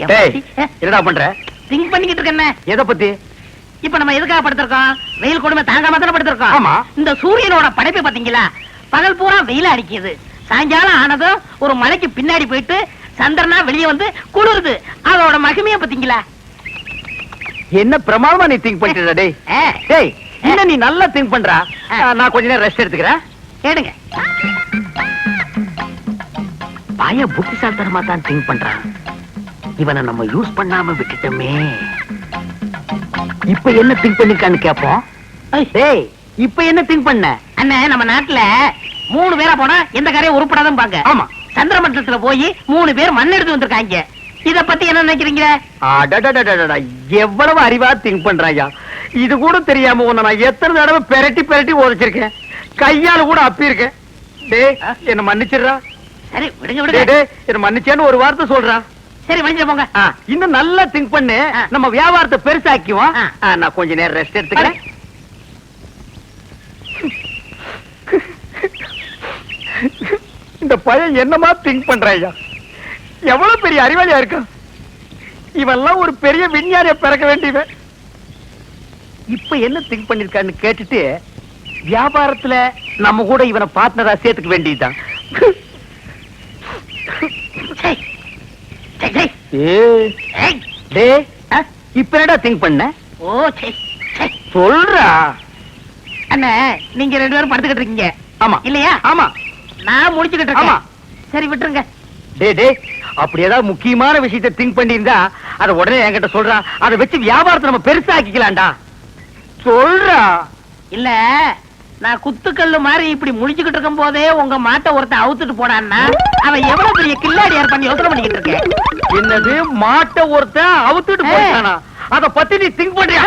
என்னடா பண்ற? திங்க் பண்ணிக்கிட்டு இருக்கேன். எதை பத்தி? இப்ப நம்ம எதுக்காக படுத்திருக்கோம்? வெயில் கொடுமை தாங்காம தானே படுத்திருக்கோம். ஆமா. இந்த சூரியனோட படைப்பு பாத்தீங்களா? பகல் பூரா வெயில் அடிக்குது, சாயங்காலம் ஆனதும் ஒரு மலைக்கு பின்னாடி போயிட்டு சந்திரனா வெளியே வந்து குளிருது. அதோட மகிமைய பாத்தீங்களா? என்ன பிரமாதமா நீ திங்க் பண்ணிட்டு டேய். டேய் என்ன நீ நல்லா திங்க் பண்றா. நான் கொஞ்ச நேரம் ரெஸ்ட் எடுத்துக்கிறேன். கேடுங்க. பய புத்திசாலித்தனமா தான் திங்க் பண்றான். இவனை நம்ம யூஸ் பண்ணாம விட்டுட்டோமே. இப்ப என்ன திங்க் பண்ணிருக்கான்னு கேப்போம். டேய் இப்ப என்ன திங்க் பண்ண? அண்ணே, நம்ம நாட்டுல 3 பேரா போனா எந்த காரியம் உருப்படாதுன்னு பாங்க. ஆமா. சந்திர மண்டலத்துல போய் 3 பேர் மண் எடுத்து வந்திருக்காங்க. இத பத்தி என்ன நினைக்கிறீங்க? எவ்வளவு அறிவா திங்க் பண்றாயா. இது கூட தெரியாம உன்னை நான் எத்தனை தடவை பெரட்டி பெரட்டி உதைச்சிருக்கேன். கையால கூட அப்பி இருக்கேன். டேய் என்ன மன்னிச்சிடுறா. சரி விடுங்க விடுங்க. டேய் என்ன மன்னிச்சேன்னு ஒரு வார்த்தை சொல்றா. சரி மன்னிச்சு போங்க. இன்னும் நல்லா திங்க் பண்ணு. நம்ம வியாபாரத்தை பெருசாக்குவோம். நான் கொஞ்ச நேரம் ரெஸ்ட் எடுத்துக்கிறேன். இந்த பையன் என்னமா திங்க் பண்றாயா. எவ்வளவு பெரிய அறிவாளியா இருக்கா. இவெல்லாம் ஒரு பெரிய விஞ்ஞானிய பிறக்க வேண்டியவன். இப்ப என்ன திங்க் பண்ணிருக்கான்னு கேட்டுட்டு வியாபாரத்துல நம்ம கூட இவனை பார்ட்னரா சேர்த்துக்க வேண்டியதுதான். இப்ப என்னடா திங்க் பண்ண? சொல்றா. அண்ணா நீங்க 2 பேரும் படுத்துக்கிட்டு இருக்கீங்க. ஆமா இல்லையா? ஆமா. நான் முடிச்சுக்கிட்டு இருக்கேன். சரி விட்டுருங்க. டே அப்படி ஏதாவது முக்கியமான விஷயத்தை திங்க் பண்ணியிருந்தா அதை உடனே என்கிட்ட சொல்றா. அதை வச்சு வியாபாரத்தை நம்ம பெருசாக்கிக்கலாம்டா. சொல்றா. இல்ல நான் குத்துக்கல்லு மாதிரி இப்படி முடிச்சுக்கிட்டு இருக்கும் போதே உங்க மாட்டை ஒருத்தன் அவுத்துட்டு போனான்னா அவன் எவ்வளவு பெரிய கில்லாடி பண்ணி யோசனை பண்ணிக்கிட்டு இருக்கேன். என்னது மாட்டை ஒருத்தன் அவுத்துட்டு போனானா? அத பத்தி நீ திங்க் பண்றியா?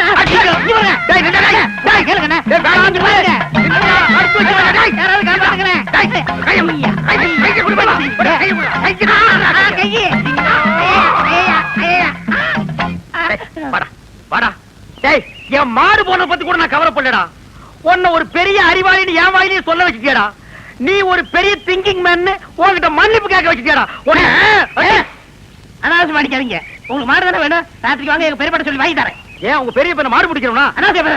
என் மாடு போன பத்தி கூட நான் கவலைப்படலடா. உன்னை ஒரு பெரிய அறிவாளி என் வாயிலே சொல்ல வச்சுட்டியடா. நீ ஒரு பெரிய திங்கிங் மேன் உன்கிட்ட மன்னிப்பு கேட்க வச்சுட்டியடா. அனாவசியம் அடிக்காதீங்க. உங்களுக்கு மாடு தானே வேணும். ராத்திரிக்கு வாங்க எங்க பெரியப்பட்ட சொல்லி வாங்கி தரேன். ஏன் உங்க பெரிய பையனை மாடு பிடிக்கிறோம்னா அனாவசியம்